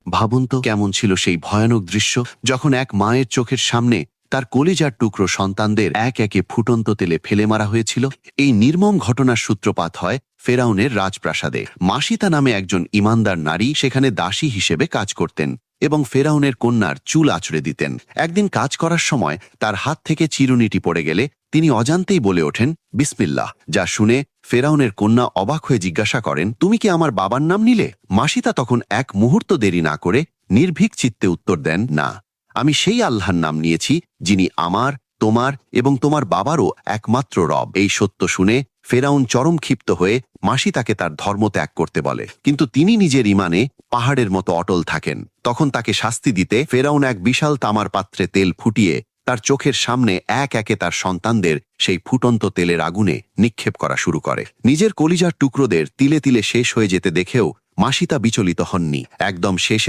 ভাবুন তো কেমন ছিল সেই ভয়ানক দৃশ্য, যখন এক মায়ের চোখের সামনে তার কলিজার টুকরো সন্তানদের এক একে ফুটন্ত তেলে ফেলে মারা হয়েছিল। এই নির্মম ঘটনার সূত্রপাত হয় ফেরাউনের রাজপ্রাসাদে। মাসিতা নামে একজন ইমানদার নারী সেখানে দাসী হিসেবে কাজ করতেন এবং ফেরাউনের কন্যার চুল আঁচড়ে দিতেন। একদিন কাজ করার সময় তার হাত থেকে চিরুনিটি পড়ে গেলে তিনি অজান্তেই বলে ওঠেন বিসমিল্লাহ, যা শুনে ফেরাউনের কন্যা অবাক হয়ে জিজ্ঞাসা করেন, তুমি কি আমার বাবার নাম নিলে? মাসিতা তখন এক মুহূর্ত দেরি না করে নির্ভীক চিত্তে উত্তর দেন, না, আমি সেই আল্লাহর নাম নিয়েছি যিনি আমার, তোমার এবং তোমার বাবারও একমাত্র রব। এই সত্য শুনে ফেরাউন চরম ক্ষিপ্ত হয়ে মাসিতাকে তার ধর্ম ত্যাগ করতে বলে, কিন্তু তিনি নিজের ইমানে পাহাড়ের মতো অটল থাকেন। তখন তাকে শাস্তি দিতে ফেরাউন এক বিশাল তামার পাত্রে তেল ফুটিয়ে তার চোখের সামনে এক একে তার সন্তানদের সেই ফুটন্ত তেলের আগুনে নিক্ষেপ করা শুরু করে। নিজের কলিজার টুকরোদের তিলে তিলে শেষ হয়ে যেতে দেখেও মাসিতা বিচলিত হননি। একদম শেষে